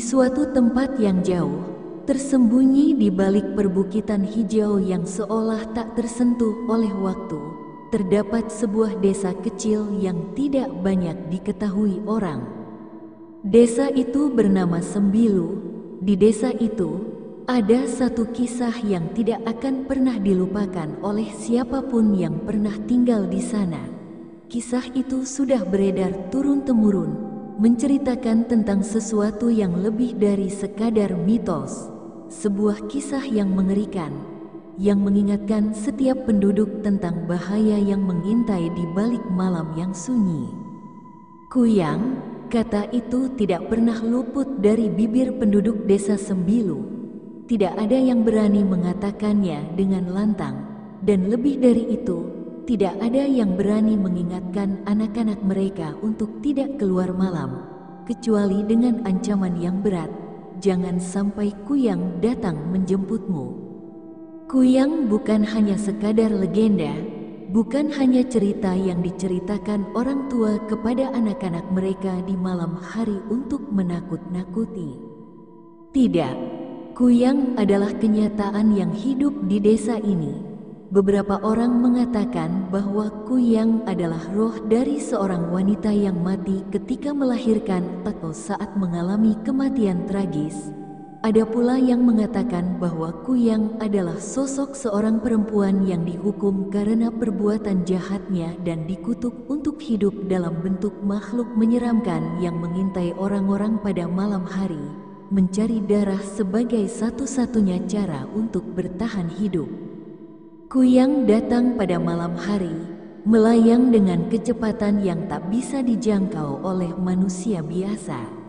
suatu tempat yang jauh, tersembunyi di balik perbukitan hijau yang seolah tak tersentuh oleh waktu, terdapat sebuah desa kecil yang tidak banyak diketahui orang. Desa itu bernama Sembilu. Di desa itu, ada satu kisah yang tidak akan pernah dilupakan oleh siapapun yang pernah tinggal di sana. Kisah itu sudah beredar turun-temurun, menceritakan tentang sesuatu yang lebih dari sekadar mitos. Sebuah kisah yang mengerikan, yang mengingatkan setiap penduduk tentang bahaya yang mengintai di balik malam yang sunyi. Kuyang, kata itu tidak pernah luput dari bibir penduduk desa Sembilu. Tidak ada yang berani mengatakannya dengan lantang, dan lebih dari itu, tidak ada yang berani mengingatkan anak-anak mereka untuk tidak keluar malam, kecuali dengan ancaman yang berat, jangan sampai Kuyang datang menjemputmu. Kuyang bukan hanya sekadar legenda, bukan hanya cerita yang diceritakan orang tua kepada anak-anak mereka di malam hari untuk menakut-nakuti. Tidak. Kuyang adalah kenyataan yang hidup di desa ini. Beberapa orang mengatakan bahwa Kuyang adalah roh dari seorang wanita yang mati ketika melahirkan atau saat mengalami kematian tragis. Ada pula yang mengatakan bahwa Kuyang adalah sosok seorang perempuan yang dihukum karena perbuatan jahatnya dan dikutuk untuk hidup dalam bentuk makhluk menyeramkan yang mengintai orang-orang pada malam hari, mencari darah sebagai satu-satunya cara untuk bertahan hidup. Kuyang datang pada malam hari, melayang dengan kecepatan yang tak bisa dijangkau oleh manusia biasa.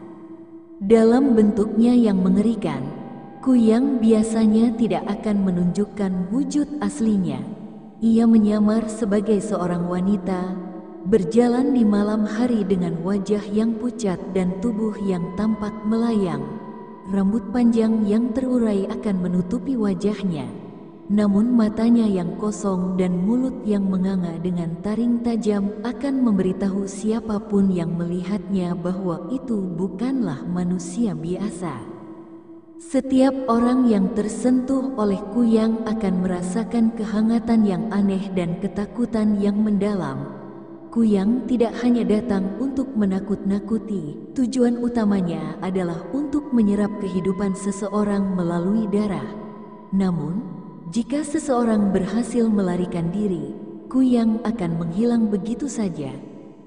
Dalam bentuknya yang mengerikan, Kuyang biasanya tidak akan menunjukkan wujud aslinya. Ia menyamar sebagai seorang wanita, berjalan di malam hari dengan wajah yang pucat dan tubuh yang tampak melayang. Rambut panjang yang terurai akan menutupi wajahnya, namun matanya yang kosong dan mulut yang menganga dengan taring tajam akan memberitahu siapapun yang melihatnya bahwa itu bukanlah manusia biasa. Setiap orang yang tersentuh oleh Kuyang akan merasakan kehangatan yang aneh dan ketakutan yang mendalam. Kuyang tidak hanya datang untuk menakut-nakuti, tujuan utamanya adalah untuk menyerap kehidupan seseorang melalui darah. Namun, jika seseorang berhasil melarikan diri, Kuyang akan menghilang begitu saja,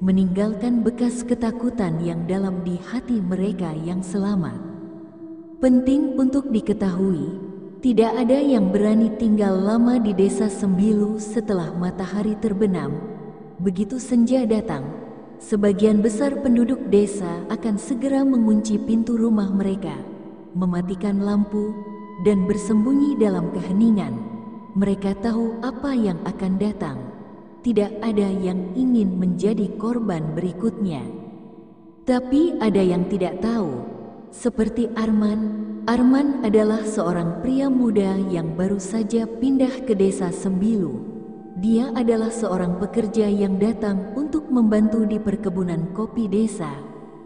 meninggalkan bekas ketakutan yang dalam di hati mereka yang selamat. Penting untuk diketahui, tidak ada yang berani tinggal lama di desa Sembilu setelah matahari terbenam. Begitu senja datang, sebagian besar penduduk desa akan segera mengunci pintu rumah mereka, mematikan lampu, dan bersembunyi dalam keheningan. Mereka tahu apa yang akan datang. Tidak ada yang ingin menjadi korban berikutnya. Tapi ada yang tidak tahu, seperti Arman. Arman adalah seorang pria muda yang baru saja pindah ke desa Sembilu. Dia adalah seorang pekerja yang datang untuk membantu di perkebunan kopi desa.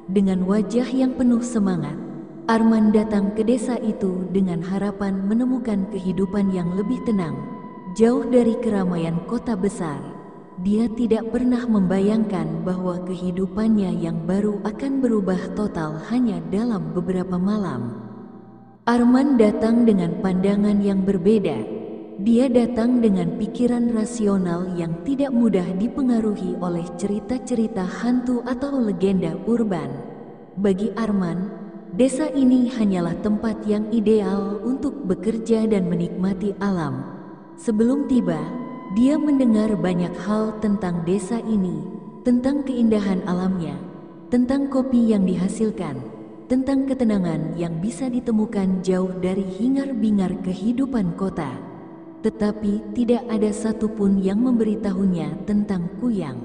Dengan wajah yang penuh semangat, Arman datang ke desa itu dengan harapan menemukan kehidupan yang lebih tenang, jauh dari keramaian kota besar. Dia tidak pernah membayangkan bahwa kehidupannya yang baru akan berubah total hanya dalam beberapa malam. Arman datang dengan pandangan yang berbeda. Dia datang dengan pikiran rasional yang tidak mudah dipengaruhi oleh cerita-cerita hantu atau legenda urban. Bagi Arman, desa ini hanyalah tempat yang ideal untuk bekerja dan menikmati alam. Sebelum tiba, dia mendengar banyak hal tentang desa ini, tentang keindahan alamnya, tentang kopi yang dihasilkan, tentang ketenangan yang bisa ditemukan jauh dari hingar-bingar kehidupan kota. Tetapi tidak ada satupun yang memberitahunya tentang Kuyang.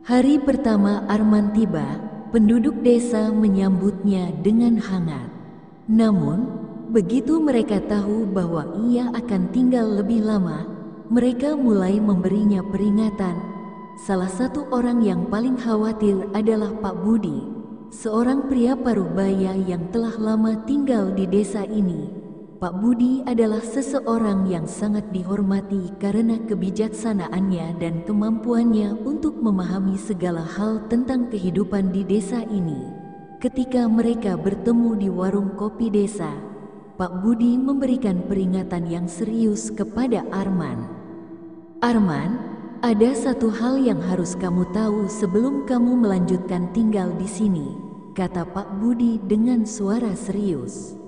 Hari pertama Arman tiba, penduduk desa menyambutnya dengan hangat. Namun, begitu mereka tahu bahwa ia akan tinggal lebih lama, mereka mulai memberinya peringatan. Salah satu orang yang paling khawatir adalah Pak Budi. seorang pria parubaya yang telah lama tinggal di desa ini. Pak Budi adalah seseorang yang sangat dihormati karena kebijaksanaannya dan kemampuannya untuk memahami segala hal tentang kehidupan di desa ini. Ketika mereka bertemu di warung kopi desa, Pak Budi memberikan peringatan yang serius kepada Arman. "Arman, ada satu hal yang harus kamu tahu sebelum kamu melanjutkan tinggal di sini," kata Pak Budi dengan suara serius.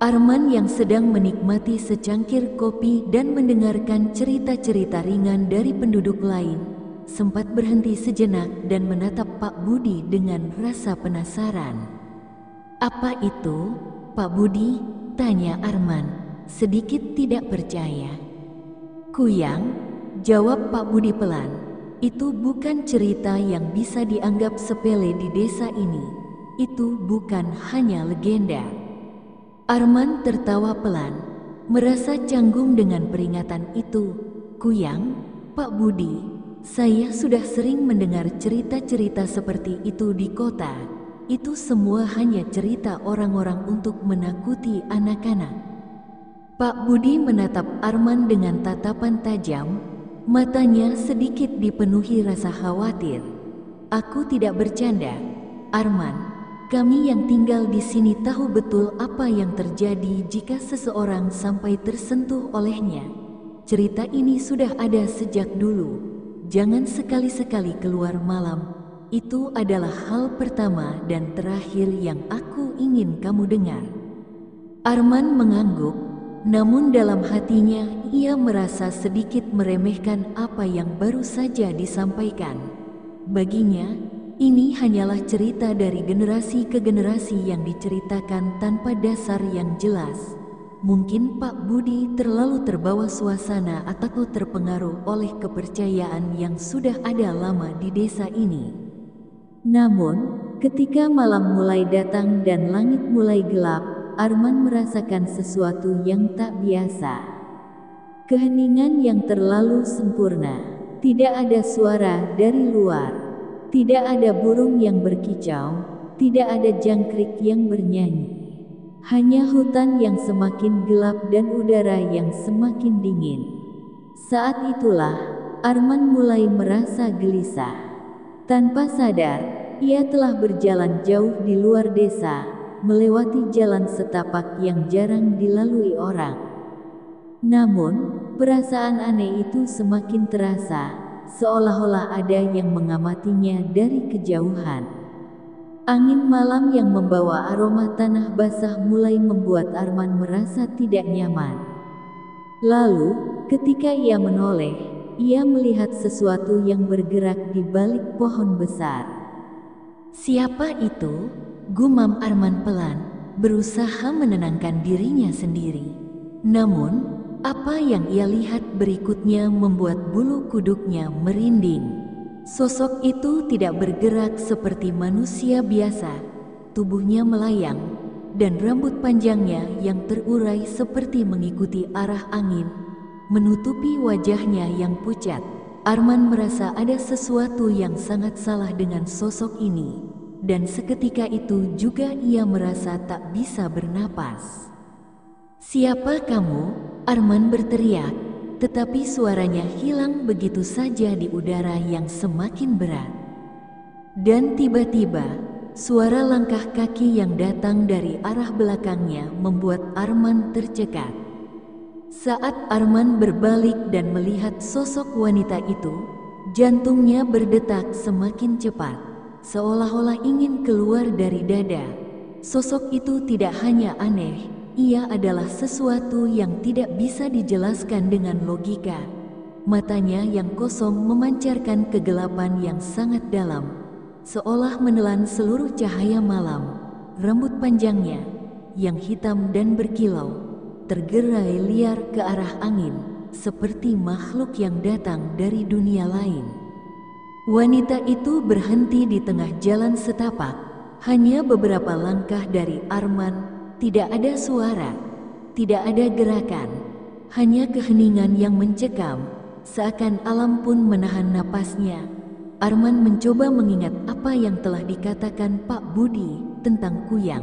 Arman yang sedang menikmati secangkir kopi dan mendengarkan cerita-cerita ringan dari penduduk lain, sempat berhenti sejenak dan menatap Pak Budi dengan rasa penasaran. "Apa itu, Pak Budi?" tanya Arman, sedikit tidak percaya. "Kuyang," jawab Pak Budi pelan, "itu bukan cerita yang bisa dianggap sepele di desa ini. Itu bukan hanya legenda." Arman tertawa pelan, merasa canggung dengan peringatan itu. "Kuyang, Pak Budi, saya sudah sering mendengar cerita-cerita seperti itu di kota. Itu semua hanya cerita orang-orang untuk menakuti anak-anak." Pak Budi menatap Arman dengan tatapan tajam, matanya sedikit dipenuhi rasa khawatir. "Aku tidak bercanda, Arman. Kami yang tinggal di sini tahu betul apa yang terjadi jika seseorang sampai tersentuh olehnya. Cerita ini sudah ada sejak dulu. Jangan sekali-sekali keluar malam. Itu adalah hal pertama dan terakhir yang aku ingin kamu dengar." Arman mengangguk, namun dalam hatinya ia merasa sedikit meremehkan apa yang baru saja disampaikan. Baginya, ini hanyalah cerita dari generasi ke generasi yang diceritakan tanpa dasar yang jelas. Mungkin Pak Budi terlalu terbawa suasana atau terpengaruh oleh kepercayaan yang sudah ada lama di desa ini. Namun, ketika malam mulai datang dan langit mulai gelap, Arman merasakan sesuatu yang tak biasa. Keheningan yang terlalu sempurna. Tidak ada suara dari luar. Tidak ada burung yang berkicau, tidak ada jangkrik yang bernyanyi. Hanya hutan yang semakin gelap dan udara yang semakin dingin. Saat itulah, Arman mulai merasa gelisah. Tanpa sadar, ia telah berjalan jauh di luar desa, melewati jalan setapak yang jarang dilalui orang. Namun, perasaan aneh itu semakin terasa, seolah-olah ada yang mengamatinya dari kejauhan. Angin malam yang membawa aroma tanah basah mulai membuat Arman merasa tidak nyaman. Lalu, ketika ia menoleh, ia melihat sesuatu yang bergerak di balik pohon besar. "Siapa itu?" gumam Arman pelan, berusaha menenangkan dirinya sendiri. Namun, apa yang ia lihat berikutnya membuat bulu kuduknya merinding. Sosok itu tidak bergerak seperti manusia biasa. Tubuhnya melayang, dan rambut panjangnya yang terurai seperti mengikuti arah angin, menutupi wajahnya yang pucat. Arman merasa ada sesuatu yang sangat salah dengan sosok ini, dan seketika itu juga ia merasa tak bisa bernapas. "Siapa kamu?" Arman berteriak, tetapi suaranya hilang begitu saja di udara yang semakin berat. Dan tiba-tiba, suara langkah kaki yang datang dari arah belakangnya membuat Arman tercekat. Saat Arman berbalik dan melihat sosok wanita itu, jantungnya berdetak semakin cepat, seolah-olah ingin keluar dari dada. Sosok itu tidak hanya aneh, ia adalah sesuatu yang tidak bisa dijelaskan dengan logika. Matanya yang kosong memancarkan kegelapan yang sangat dalam, seolah menelan seluruh cahaya malam. Rambut panjangnya, yang hitam dan berkilau, tergerai liar ke arah angin, seperti makhluk yang datang dari dunia lain. Wanita itu berhenti di tengah jalan setapak, hanya beberapa langkah dari Arman. Tidak ada suara, tidak ada gerakan, hanya keheningan yang mencekam, seakan alam pun menahan napasnya. Arman mencoba mengingat apa yang telah dikatakan Pak Budi tentang Kuyang.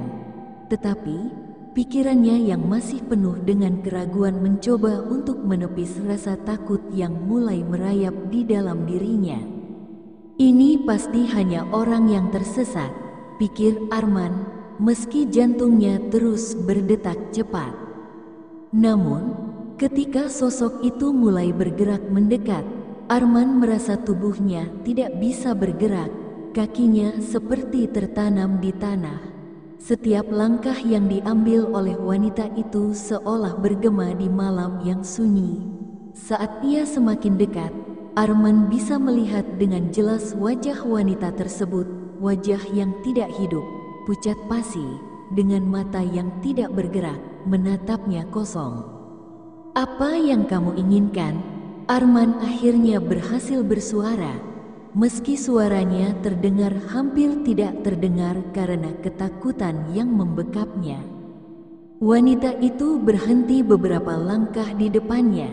Tetapi, pikirannya yang masih penuh dengan keraguan mencoba untuk menepis rasa takut yang mulai merayap di dalam dirinya. Ini pasti hanya orang yang tersesat, pikir Arman, meski jantungnya terus berdetak cepat. Namun, ketika sosok itu mulai bergerak mendekat, Arman merasa tubuhnya tidak bisa bergerak, kakinya seperti tertanam di tanah. Setiap langkah yang diambil oleh wanita itu seolah bergema di malam yang sunyi. Saat ia semakin dekat, Arman bisa melihat dengan jelas wajah wanita tersebut, wajah yang tidak hidup, pucat pasi, dengan mata yang tidak bergerak, menatapnya kosong. "Apa yang kamu inginkan?" Arman akhirnya berhasil bersuara, meski suaranya terdengar hampir tidak terdengar karena ketakutan yang membekapnya. Wanita itu berhenti beberapa langkah di depannya.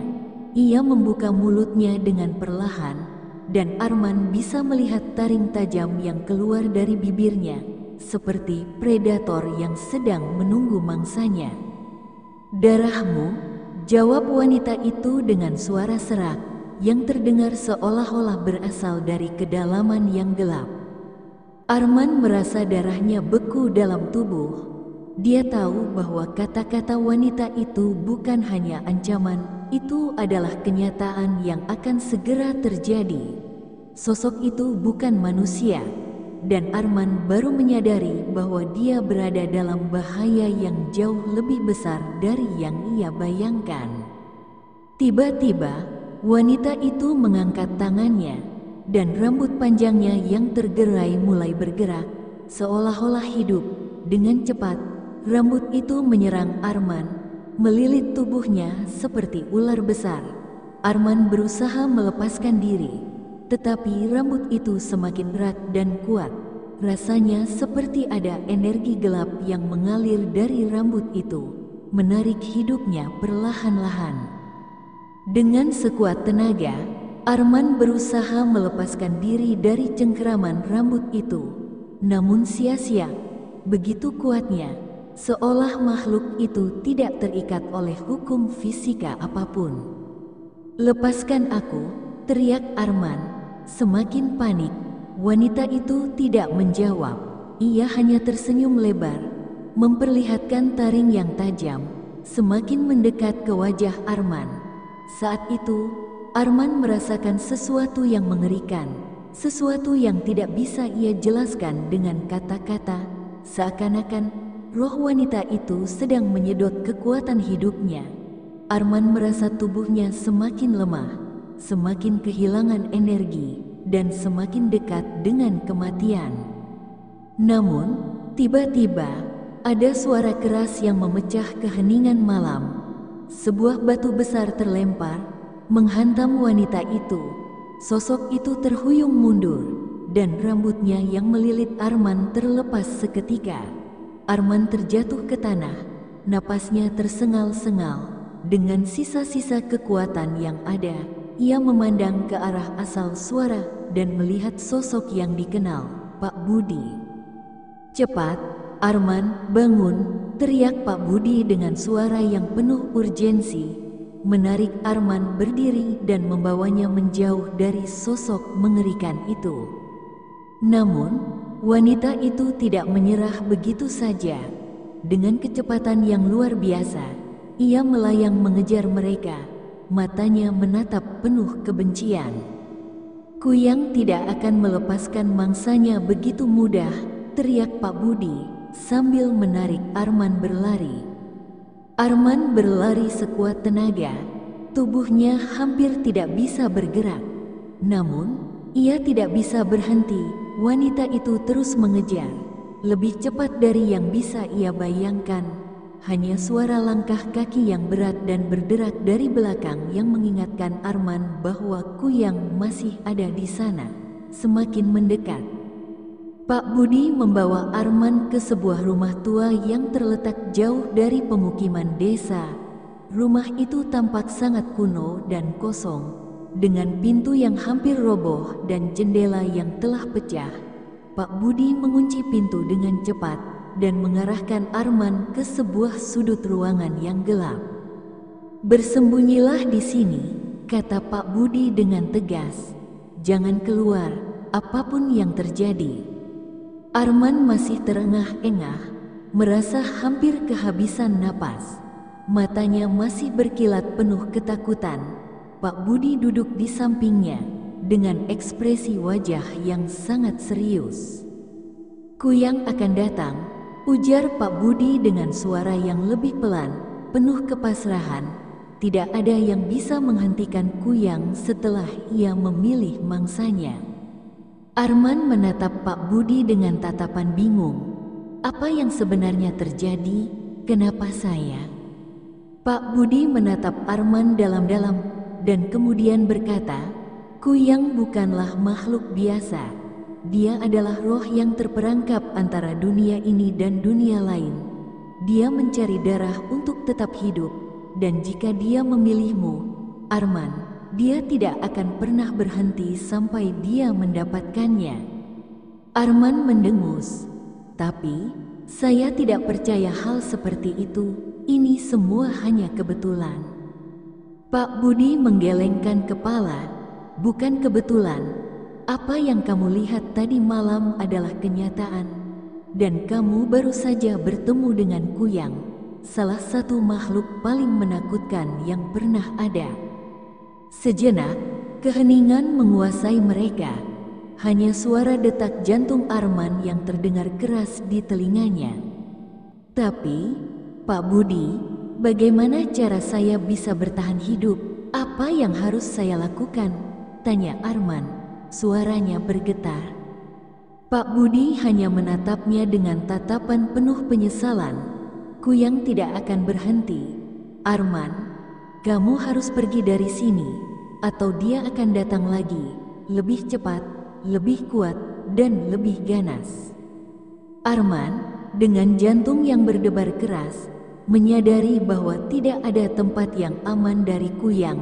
Ia membuka mulutnya dengan perlahan, dan Arman bisa melihat taring tajam yang keluar dari bibirnya, seperti predator yang sedang menunggu mangsanya. "Darahmu," jawab wanita itu dengan suara serak yang terdengar seolah-olah berasal dari kedalaman yang gelap. Arman merasa darahnya beku dalam tubuh. Dia tahu bahwa kata-kata wanita itu bukan hanya ancaman, itu adalah kenyataan yang akan segera terjadi. Sosok itu bukan manusia, dan Arman baru menyadari bahwa dia berada dalam bahaya yang jauh lebih besar dari yang ia bayangkan. Tiba-tiba, wanita itu mengangkat tangannya, dan rambut panjangnya yang tergerai mulai bergerak, seolah-olah hidup. Dengan cepat, rambut itu menyerang Arman, melilit tubuhnya seperti ular besar. Arman berusaha melepaskan diri, tetapi rambut itu semakin erat dan kuat. Rasanya seperti ada energi gelap yang mengalir dari rambut itu, menarik hidupnya perlahan-lahan. Dengan sekuat tenaga, Arman berusaha melepaskan diri dari cengkeraman rambut itu. Namun sia-sia, begitu kuatnya, seolah makhluk itu tidak terikat oleh hukum fisika apapun. "Lepaskan aku," teriak Arman, semakin panik. Wanita itu tidak menjawab. Ia hanya tersenyum lebar, memperlihatkan taring yang tajam, semakin mendekat ke wajah Arman. Saat itu, Arman merasakan sesuatu yang mengerikan, sesuatu yang tidak bisa ia jelaskan dengan kata-kata, seakan-akan roh wanita itu sedang menyedot kekuatan hidupnya. Arman merasa tubuhnya semakin lemah, semakin kehilangan energi, dan semakin dekat dengan kematian. Namun, tiba-tiba, ada suara keras yang memecah keheningan malam. Sebuah batu besar terlempar, menghantam wanita itu. Sosok itu terhuyung mundur, dan rambutnya yang melilit Arman terlepas seketika. Arman terjatuh ke tanah, napasnya tersengal-sengal. Dengan sisa-sisa kekuatan yang ada, ia memandang ke arah asal suara dan melihat sosok yang dikenal, Pak Budi. "Cepat, Arman, bangun!" teriak Pak Budi dengan suara yang penuh urgensi, menarik Arman berdiri dan membawanya menjauh dari sosok mengerikan itu. Namun, wanita itu tidak menyerah begitu saja. Dengan kecepatan yang luar biasa, ia melayang mengejar mereka, matanya menatap penuh kebencian. "Kuyang tidak akan melepaskan mangsanya begitu mudah," teriak Pak Budi sambil menarik Arman berlari. Arman berlari sekuat tenaga, tubuhnya hampir tidak bisa bergerak. Namun, ia tidak bisa berhenti, wanita itu terus mengejar, lebih cepat dari yang bisa ia bayangkan. Hanya suara langkah kaki yang berat dan berderak dari belakang yang mengingatkan Arman bahwa Kuyang masih ada di sana, semakin mendekat. Pak Budi membawa Arman ke sebuah rumah tua yang terletak jauh dari pemukiman desa. Rumah itu tampak sangat kuno dan kosong. dengan pintu yang hampir roboh dan jendela yang telah pecah, Pak Budi mengunci pintu dengan cepat dan mengarahkan Arman ke sebuah sudut ruangan yang gelap. "Bersembunyilah di sini," kata Pak Budi dengan tegas. "Jangan keluar, apapun yang terjadi." Arman masih terengah-engah, merasa hampir kehabisan napas. Matanya masih berkilat penuh ketakutan. Pak Budi duduk di sampingnya dengan ekspresi wajah yang sangat serius. "Kuyang akan datang," ujar Pak Budi dengan suara yang lebih pelan, penuh kepasrahan. Tidak ada yang bisa menghentikan Kuyang setelah ia memilih mangsanya. Arman menatap Pak Budi dengan tatapan bingung. Apa yang sebenarnya terjadi? Kenapa saya? Pak Budi menatap Arman dalam-dalam dan kemudian berkata, "Kuyang bukanlah makhluk biasa. Dia adalah roh yang terperangkap antara dunia ini dan dunia lain. Dia mencari darah untuk tetap hidup, dan jika dia memilihmu, Arman, dia tidak akan pernah berhenti sampai dia mendapatkannya." Arman mendengus. "Tapi, saya tidak percaya hal seperti itu. Ini semua hanya kebetulan." Pak Budi menggelengkan kepala. "Bukan kebetulan. Apa yang kamu lihat tadi malam adalah kenyataan. Dan kamu baru saja bertemu dengan Kuyang, salah satu makhluk paling menakutkan yang pernah ada." Sejenak, keheningan menguasai mereka. Hanya suara detak jantung Arman yang terdengar keras di telinganya. "Tapi, Pak Budi, bagaimana cara saya bisa bertahan hidup? Apa yang harus saya lakukan?" tanya Arman. Suaranya bergetar. Pak Budi hanya menatapnya dengan tatapan penuh penyesalan. "Kuyang tidak akan berhenti. Arman, kamu harus pergi dari sini, atau dia akan datang lagi, lebih cepat, lebih kuat, dan lebih ganas." Arman, dengan jantung yang berdebar keras, menyadari bahwa tidak ada tempat yang aman dari Kuyang.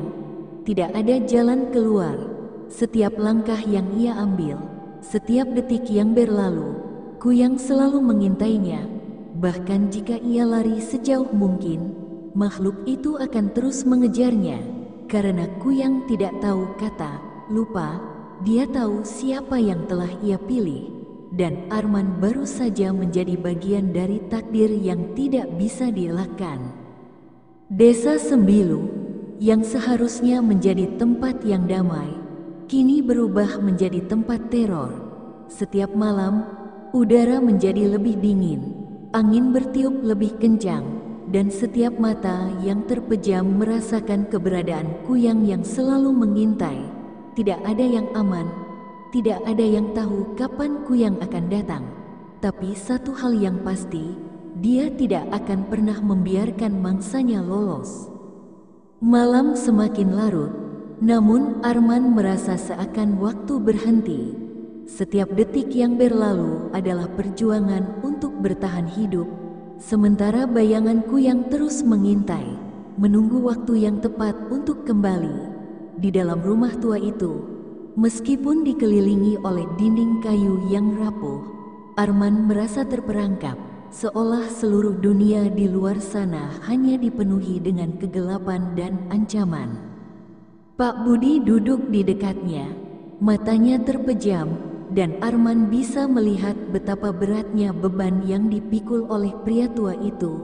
Tidak ada jalan keluar. Setiap langkah yang ia ambil, setiap detik yang berlalu, Kuyang selalu mengintainya. Bahkan jika ia lari sejauh mungkin, makhluk itu akan terus mengejarnya. Karena Kuyang tidak tahu kata lupa, dia tahu siapa yang telah ia pilih. Dan Arman baru saja menjadi bagian dari takdir yang tidak bisa dielakkan. Desa Sembilu, yang seharusnya menjadi tempat yang damai, kini berubah menjadi tempat teror. Setiap malam, udara menjadi lebih dingin, angin bertiup lebih kencang, dan setiap mata yang terpejam merasakan keberadaan Kuyang yang selalu mengintai. Tidak ada yang aman, tidak ada yang tahu kapan Kuyang akan datang. Tapi satu hal yang pasti, dia tidak akan pernah membiarkan mangsanya lolos. Malam semakin larut, namun Arman merasa seakan waktu berhenti. Setiap detik yang berlalu adalah perjuangan untuk bertahan hidup, sementara bayangan Kuyang terus mengintai, menunggu waktu yang tepat untuk kembali. Di dalam rumah tua itu, meskipun dikelilingi oleh dinding kayu yang rapuh, Arman merasa terperangkap, seolah seluruh dunia di luar sana hanya dipenuhi dengan kegelapan dan ancaman. Pak Budi duduk di dekatnya, matanya terpejam, dan Arman bisa melihat betapa beratnya beban yang dipikul oleh pria tua itu.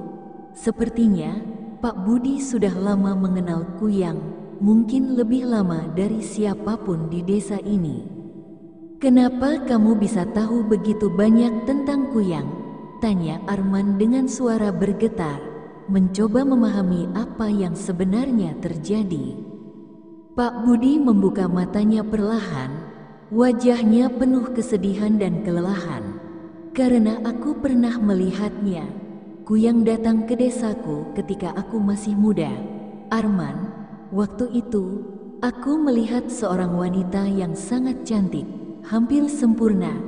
Sepertinya, Pak Budi sudah lama mengenal Kuyang, mungkin lebih lama dari siapapun di desa ini. "Kenapa kamu bisa tahu begitu banyak tentang Kuyang?" tanya Arman dengan suara bergetar, mencoba memahami apa yang sebenarnya terjadi. Pak Budi membuka matanya perlahan, wajahnya penuh kesedihan dan kelelahan. "Karena aku pernah melihatnya. Kuyang datang ke desaku ketika aku masih muda, Arman. Waktu itu, aku melihat seorang wanita yang sangat cantik, hampir sempurna.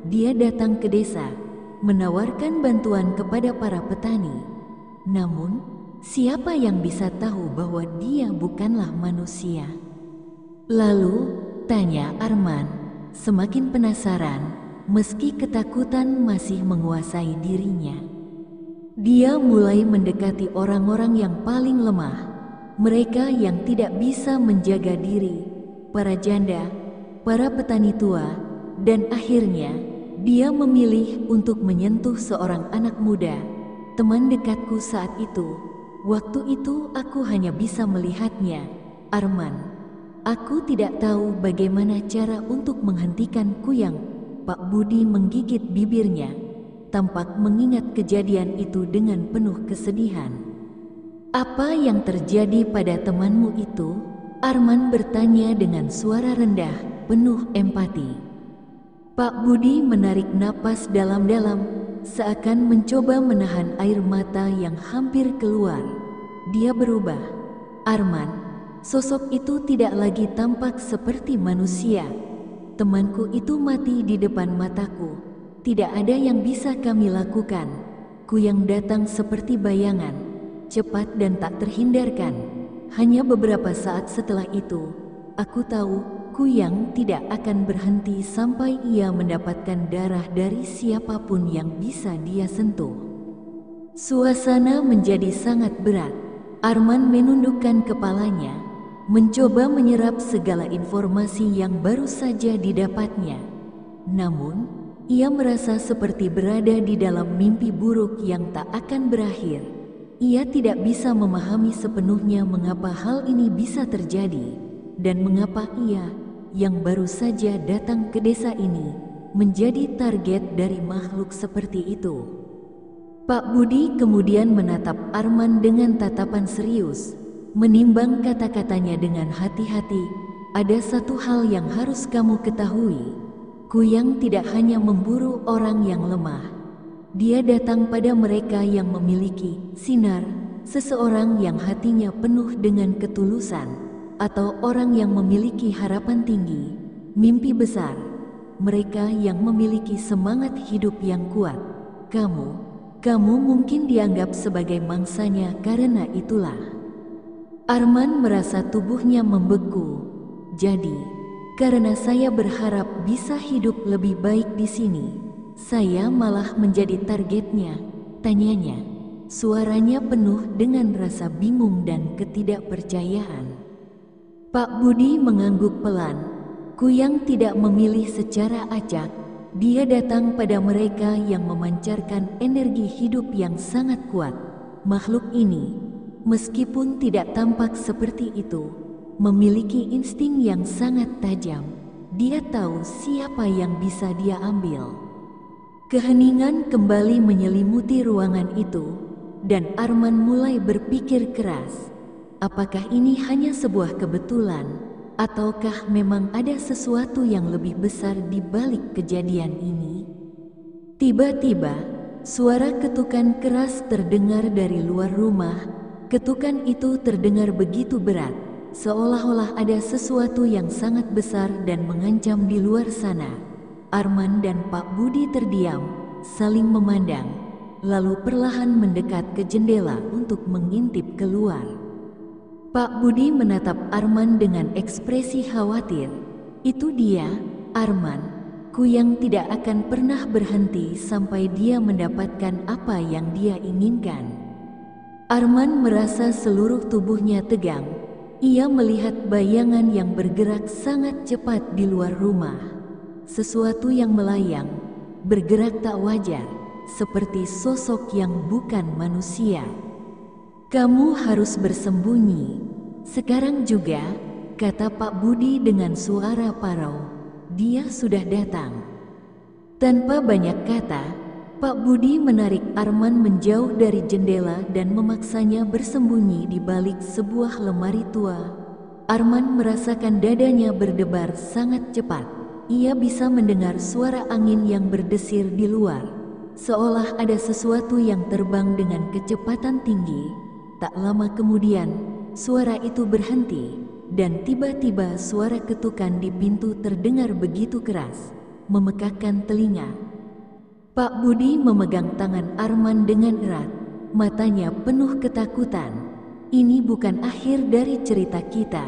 Dia datang ke desa, menawarkan bantuan kepada para petani. Namun, siapa yang bisa tahu bahwa dia bukanlah manusia? Lalu, tanya Arman, semakin penasaran, meski ketakutan masih menguasai dirinya. Dia mulai mendekati orang-orang yang paling lemah, mereka yang tidak bisa menjaga diri, para janda, para petani tua, dan akhirnya dia memilih untuk menyentuh seorang anak muda, teman dekatku saat itu. Waktu itu aku hanya bisa melihatnya, Arman. Aku tidak tahu bagaimana cara untuk menghentikan Kuyang. Pak Budi menggigit bibirnya, tampak mengingat kejadian itu dengan penuh kesedihan. Apa yang terjadi pada temanmu itu? Arman bertanya dengan suara rendah, penuh empati. Pak Budi menarik napas dalam-dalam, seakan mencoba menahan air mata yang hampir keluar. Dia berubah. Arman, sosok itu tidak lagi tampak seperti manusia. Temanku itu mati di depan mataku. Tidak ada yang bisa kami lakukan. Kuyang datang seperti bayangan, cepat dan tak terhindarkan. Hanya beberapa saat setelah itu, aku tahu Kuyang tidak akan berhenti sampai ia mendapatkan darah dari siapapun yang bisa dia sentuh. Suasana menjadi sangat berat. Arman menundukkan kepalanya, mencoba menyerap segala informasi yang baru saja didapatnya. Namun, ia merasa seperti berada di dalam mimpi buruk yang tak akan berakhir. Ia tidak bisa memahami sepenuhnya mengapa hal ini bisa terjadi, dan mengapa ia, yang baru saja datang ke desa ini, menjadi target dari makhluk seperti itu. Pak Budi kemudian menatap Arman dengan tatapan serius, menimbang kata-katanya dengan hati-hati. Ada satu hal yang harus kamu ketahui. Kuyang tidak hanya memburu orang yang lemah. Dia datang pada mereka yang memiliki sinar, seseorang yang hatinya penuh dengan ketulusan, atau orang yang memiliki harapan tinggi, mimpi besar. Mereka yang memiliki semangat hidup yang kuat. Kamu mungkin dianggap sebagai mangsanya karena itulah. Arman merasa tubuhnya membeku. Jadi, karena saya berharap bisa hidup lebih baik di sini, saya malah menjadi targetnya, tanyanya. Suaranya penuh dengan rasa bingung dan ketidakpercayaan. Pak Budi mengangguk pelan. Kuyang tidak memilih secara acak. Dia datang pada mereka yang memancarkan energi hidup yang sangat kuat. Makhluk ini, meskipun tidak tampak seperti itu, memiliki insting yang sangat tajam. Dia tahu siapa yang bisa dia ambil. Keheningan kembali menyelimuti ruangan itu, dan Arman mulai berpikir keras. Apakah ini hanya sebuah kebetulan, ataukah memang ada sesuatu yang lebih besar di balik kejadian ini? Tiba-tiba, suara ketukan keras terdengar dari luar rumah. Ketukan itu terdengar begitu berat, seolah-olah ada sesuatu yang sangat besar dan mengancam di luar sana. Arman dan Pak Budi terdiam, saling memandang, lalu perlahan mendekat ke jendela untuk mengintip keluar. Pak Budi menatap Arman dengan ekspresi khawatir. Itu dia, Arman. Kuyang tidak akan pernah berhenti sampai dia mendapatkan apa yang dia inginkan. Arman merasa seluruh tubuhnya tegang. Ia melihat bayangan yang bergerak sangat cepat di luar rumah. Sesuatu yang melayang, bergerak tak wajar, seperti sosok yang bukan manusia. Kamu harus bersembunyi. Sekarang juga, kata Pak Budi dengan suara parau. Dia sudah datang. Tanpa banyak kata, Pak Budi menarik Arman menjauh dari jendela dan memaksanya bersembunyi di balik sebuah lemari tua. Arman merasakan dadanya berdebar sangat cepat. Ia bisa mendengar suara angin yang berdesir di luar, seolah ada sesuatu yang terbang dengan kecepatan tinggi. Tak lama kemudian, suara itu berhenti, dan tiba-tiba suara ketukan di pintu terdengar begitu keras, memekakkan telinga. Pak Budi memegang tangan Arman dengan erat, matanya penuh ketakutan. Ini bukan akhir dari cerita kita,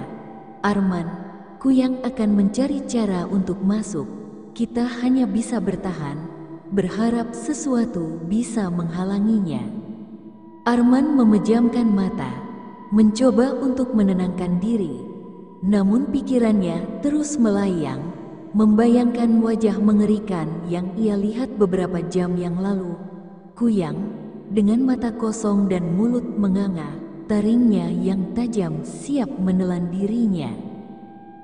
Arman. Kuyang akan mencari cara untuk masuk. Kita hanya bisa bertahan, berharap sesuatu bisa menghalanginya. Arman memejamkan mata, mencoba untuk menenangkan diri. Namun pikirannya terus melayang, membayangkan wajah mengerikan yang ia lihat beberapa jam yang lalu. Kuyang, dengan mata kosong dan mulut menganga, taringnya yang tajam siap menelan dirinya.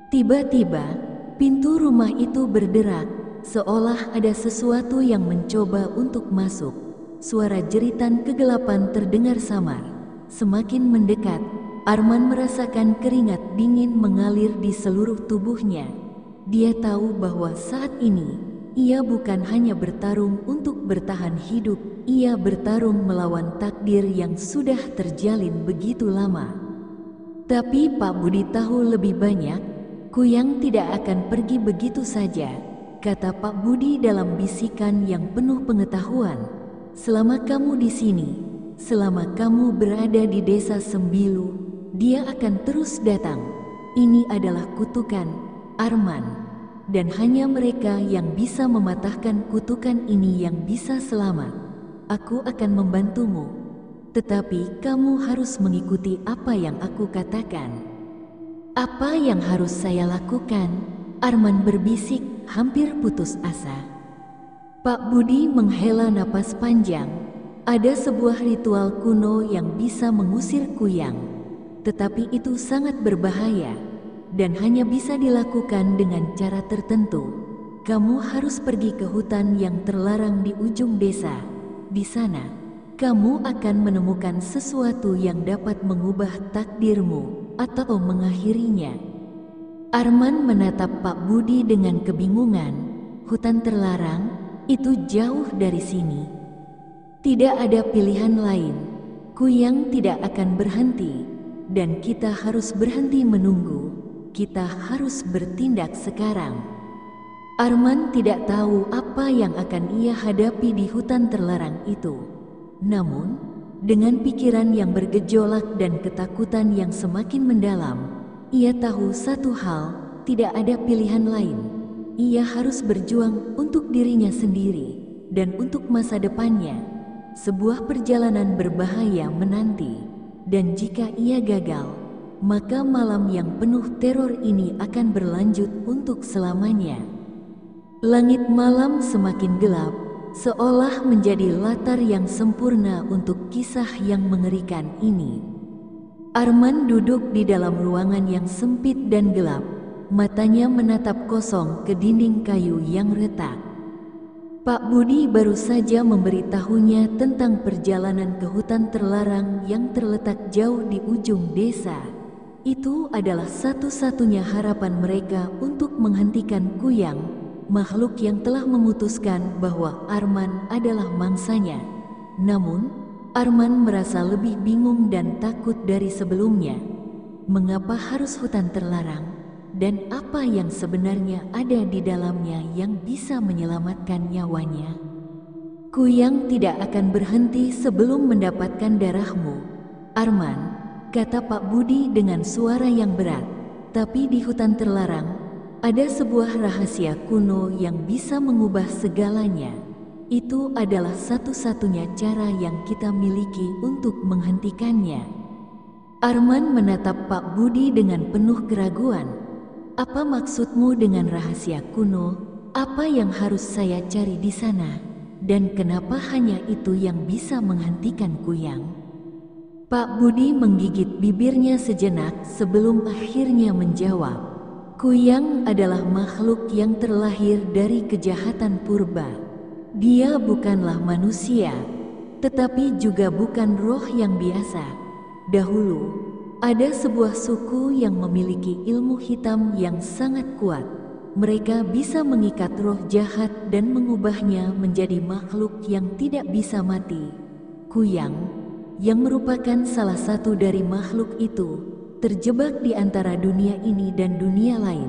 Tiba-tiba, pintu rumah itu berderak, seolah ada sesuatu yang mencoba untuk masuk. Suara jeritan kegelapan terdengar samar. Semakin mendekat, Arman merasakan keringat dingin mengalir di seluruh tubuhnya. Dia tahu bahwa saat ini, ia bukan hanya bertarung untuk bertahan hidup, ia bertarung melawan takdir yang sudah terjalin begitu lama. Tapi Pak Budi tahu lebih banyak. Kuyang tidak akan pergi begitu saja, kata Pak Budi dalam bisikan yang penuh pengetahuan. Selama kamu di sini, selama kamu berada di desa Sembilu, dia akan terus datang. Ini adalah kutukan, Arman, dan hanya mereka yang bisa mematahkan kutukan ini yang bisa selamat. Aku akan membantumu, tetapi kamu harus mengikuti apa yang aku katakan. Apa yang harus saya lakukan? Arman berbisik, hampir putus asa. Pak Budi menghela napas panjang. Ada sebuah ritual kuno yang bisa mengusir Kuyang, tetapi itu sangat berbahaya dan hanya bisa dilakukan dengan cara tertentu. Kamu harus pergi ke hutan yang terlarang di ujung desa. Di sana, kamu akan menemukan sesuatu yang dapat mengubah takdirmu atau mengakhirinya. Arman menatap Pak Budi dengan kebingungan. Hutan terlarang, itu jauh dari sini. Tidak ada pilihan lain. Kuyang tidak akan berhenti, dan kita harus berhenti menunggu. Kita harus bertindak sekarang. Arman tidak tahu apa yang akan ia hadapi di hutan terlarang itu. Namun, dengan pikiran yang bergejolak dan ketakutan yang semakin mendalam, ia tahu satu hal, tidak ada pilihan lain. Ia harus berjuang untuk dirinya sendiri dan untuk masa depannya. Sebuah perjalanan berbahaya menanti, dan jika ia gagal, maka malam yang penuh teror ini akan berlanjut untuk selamanya. Langit malam semakin gelap, seolah menjadi latar yang sempurna untuk kisah yang mengerikan ini. Arman duduk di dalam ruangan yang sempit dan gelap, matanya menatap kosong ke dinding kayu yang retak. Pak Budi baru saja memberitahunya tentang perjalanan ke hutan terlarang yang terletak jauh di ujung desa. Itu adalah satu-satunya harapan mereka untuk menghentikan Kuyang, makhluk yang telah memutuskan bahwa Arman adalah mangsanya. Namun, Arman merasa lebih bingung dan takut dari sebelumnya. Mengapa harus hutan terlarang? Dan apa yang sebenarnya ada di dalamnya yang bisa menyelamatkan nyawanya? Kuyang tidak akan berhenti sebelum mendapatkan darahmu, Arman, kata Pak Budi dengan suara yang berat. Tapi di hutan terlarang, ada sebuah rahasia kuno yang bisa mengubah segalanya. Itu adalah satu-satunya cara yang kita miliki untuk menghentikannya. Arman menatap Pak Budi dengan penuh keraguan. Apa maksudmu dengan rahasia kuno? Apa yang harus saya cari di sana? Dan kenapa hanya itu yang bisa menghentikan Kuyang? Pak Budi menggigit bibirnya sejenak sebelum akhirnya menjawab. Kuyang adalah makhluk yang terlahir dari kejahatan purba. Dia bukanlah manusia, tetapi juga bukan roh yang biasa. Dahulu, ada sebuah suku yang memiliki ilmu hitam yang sangat kuat. Mereka bisa mengikat roh jahat dan mengubahnya menjadi makhluk yang tidak bisa mati. Kuyang, yang merupakan salah satu dari makhluk itu, terjebak di antara dunia ini dan dunia lain.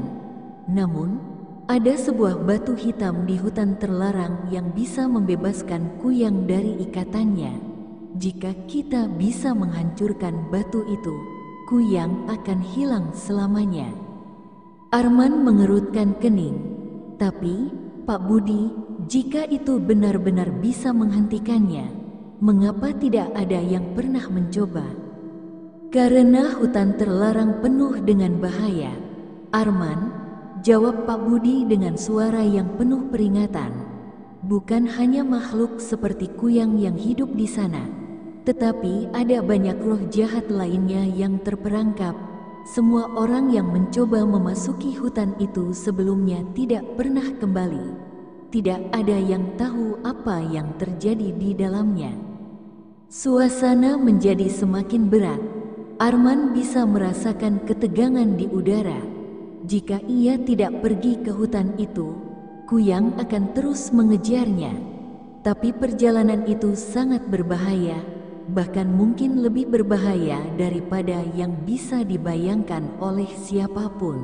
Namun, ada sebuah batu hitam di hutan terlarang yang bisa membebaskan Kuyang dari ikatannya. Jika kita bisa menghancurkan batu itu, Kuyang akan hilang selamanya. Arman mengerutkan kening. Tapi, Pak Budi, jika itu benar-benar bisa menghentikannya, mengapa tidak ada yang pernah mencoba? Karena hutan terlarang penuh dengan bahaya. Arman, jawab Pak Budi dengan suara yang penuh peringatan. Bukan hanya makhluk seperti kuyang yang hidup di sana, tetapi ada banyak roh jahat lainnya yang terperangkap. Semua orang yang mencoba memasuki hutan itu sebelumnya tidak pernah kembali. Tidak ada yang tahu apa yang terjadi di dalamnya. Suasana menjadi semakin berat. Arman bisa merasakan ketegangan di udara. Jika ia tidak pergi ke hutan itu, kuyang akan terus mengejarnya. Tapi perjalanan itu sangat berbahaya, bahkan mungkin lebih berbahaya daripada yang bisa dibayangkan oleh siapapun.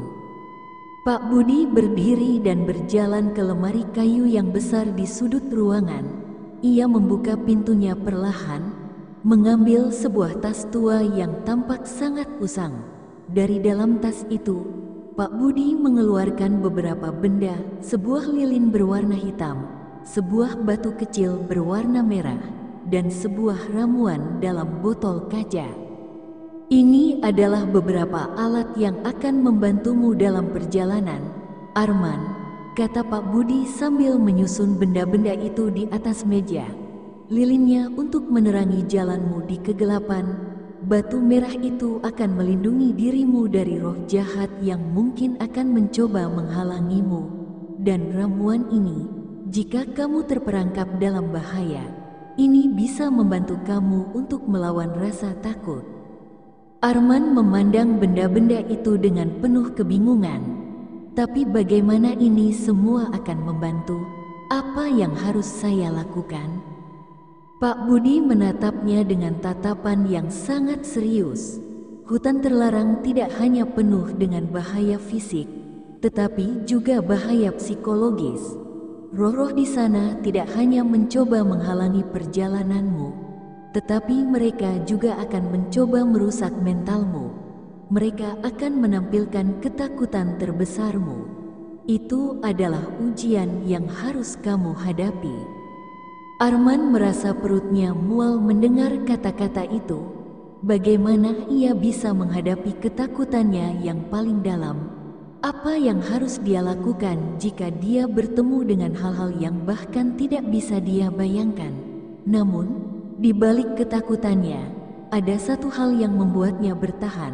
Pak Budi berdiri dan berjalan ke lemari kayu yang besar di sudut ruangan. Ia membuka pintunya perlahan, mengambil sebuah tas tua yang tampak sangat usang. Dari dalam tas itu, Pak Budi mengeluarkan beberapa benda, sebuah lilin berwarna hitam, sebuah batu kecil berwarna merah, dan sebuah ramuan dalam botol kaca. Ini adalah beberapa alat yang akan membantumu dalam perjalanan, Arman, kata Pak Budi sambil menyusun benda-benda itu di atas meja. Lilinnya untuk menerangi jalanmu di kegelapan, batu merah itu akan melindungi dirimu dari roh jahat yang mungkin akan mencoba menghalangimu, dan ramuan ini, jika kamu terperangkap dalam bahaya, ini bisa membantu kamu untuk melawan rasa takut. Arman memandang benda-benda itu dengan penuh kebingungan. Tapi bagaimana ini semua akan membantu? Apa yang harus saya lakukan? Pak Budi menatapnya dengan tatapan yang sangat serius. Hutan terlarang tidak hanya penuh dengan bahaya fisik, tetapi juga bahaya psikologis. Roh-roh di sana tidak hanya mencoba menghalangi perjalananmu, tetapi mereka juga akan mencoba merusak mentalmu. Mereka akan menampilkan ketakutan terbesarmu. Itu adalah ujian yang harus kamu hadapi. Arman merasa perutnya mual mendengar kata-kata itu. Bagaimana ia bisa menghadapi ketakutannya yang paling dalam? Apa yang harus dia lakukan jika dia bertemu dengan hal-hal yang bahkan tidak bisa dia bayangkan? Namun, di balik ketakutannya, ada satu hal yang membuatnya bertahan,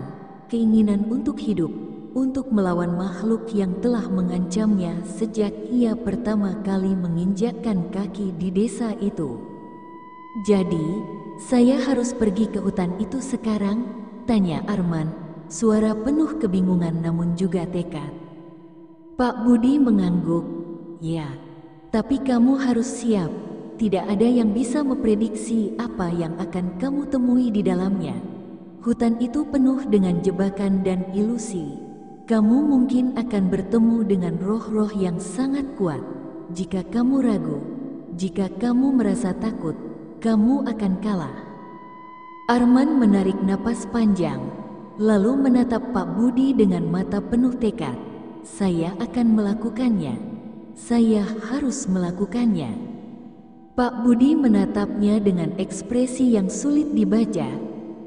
keinginan untuk hidup, untuk melawan makhluk yang telah mengancamnya sejak ia pertama kali menginjakkan kaki di desa itu. Jadi, saya harus pergi ke hutan itu sekarang? Tanya Arman. Suara penuh kebingungan namun juga tekad. Pak Budi mengangguk. Ya, tapi kamu harus siap. Tidak ada yang bisa memprediksi apa yang akan kamu temui di dalamnya. Hutan itu penuh dengan jebakan dan ilusi. Kamu mungkin akan bertemu dengan roh-roh yang sangat kuat. Jika kamu ragu, jika kamu merasa takut, kamu akan kalah. Arman menarik napas panjang, lalu menatap Pak Budi dengan mata penuh tekad. Saya akan melakukannya. Saya harus melakukannya. Pak Budi menatapnya dengan ekspresi yang sulit dibaca,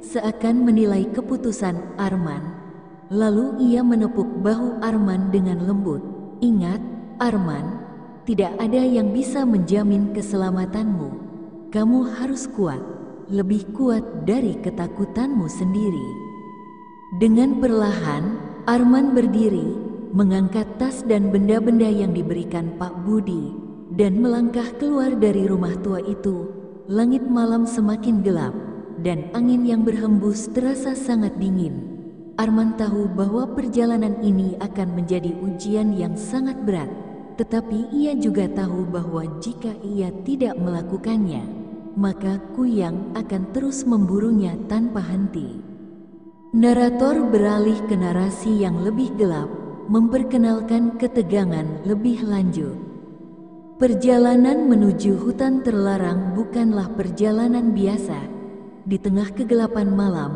seakan menilai keputusan Arman. Lalu ia menepuk bahu Arman dengan lembut. Ingat, Arman, tidak ada yang bisa menjamin keselamatanmu. Kamu harus kuat, lebih kuat dari ketakutanmu sendiri. Dengan perlahan, Arman berdiri, mengangkat tas dan benda-benda yang diberikan Pak Budi, dan melangkah keluar dari rumah tua itu. Langit malam semakin gelap, dan angin yang berhembus terasa sangat dingin. Arman tahu bahwa perjalanan ini akan menjadi ujian yang sangat berat, tetapi ia juga tahu bahwa jika ia tidak melakukannya, maka kuyang akan terus memburunya tanpa henti. Narator beralih ke narasi yang lebih gelap, memperkenalkan ketegangan lebih lanjut. Perjalanan menuju hutan terlarang bukanlah perjalanan biasa. Di tengah kegelapan malam,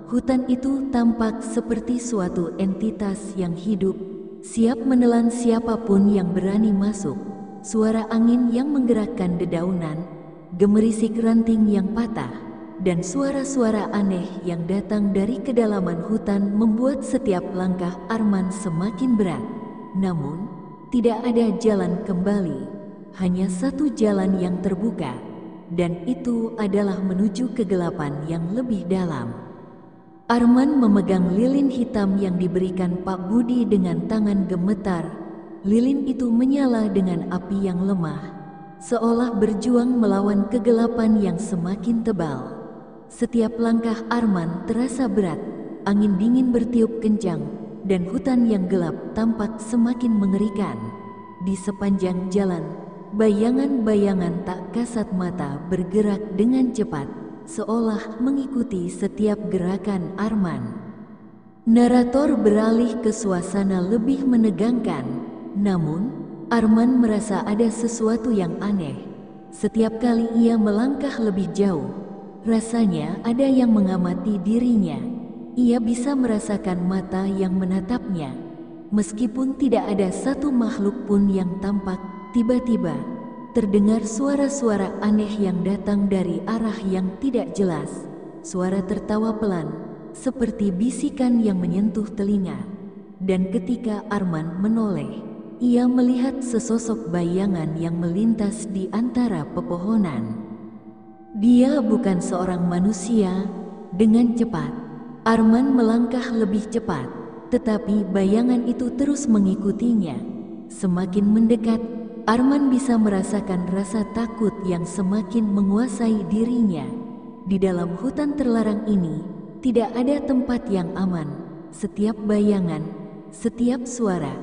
hutan itu tampak seperti suatu entitas yang hidup, siap menelan siapapun yang berani masuk. Suara angin yang menggerakkan dedaunan, gemerisik ranting yang patah, dan suara-suara aneh yang datang dari kedalaman hutan membuat setiap langkah Arman semakin berat. Namun, tidak ada jalan kembali, hanya satu jalan yang terbuka, dan itu adalah menuju kegelapan yang lebih dalam. Arman memegang lilin hitam yang diberikan Pak Budi dengan tangan gemetar. Lilin itu menyala dengan api yang lemah, seolah berjuang melawan kegelapan yang semakin tebal. Setiap langkah Arman terasa berat, angin dingin bertiup kencang, dan hutan yang gelap tampak semakin mengerikan. Di sepanjang jalan, bayangan-bayangan tak kasat mata bergerak dengan cepat, seolah mengikuti setiap gerakan Arman. Narator beralih ke suasana lebih menegangkan. Namun, Arman merasa ada sesuatu yang aneh. Setiap kali ia melangkah lebih jauh, rasanya ada yang mengamati dirinya. Ia bisa merasakan mata yang menatapnya. Meskipun tidak ada satu makhluk pun yang tampak, tiba-tiba terdengar suara-suara aneh yang datang dari arah yang tidak jelas. Suara tertawa pelan, seperti bisikan yang menyentuh telinga. Dan ketika Arman menoleh, ia melihat sesosok bayangan yang melintas di antara pepohonan. Dia bukan seorang manusia. Dengan cepat, Arman melangkah lebih cepat, tetapi bayangan itu terus mengikutinya. Semakin mendekat, Arman bisa merasakan rasa takut yang semakin menguasai dirinya. Di dalam hutan terlarang ini, tidak ada tempat yang aman. Setiap bayangan, setiap suara,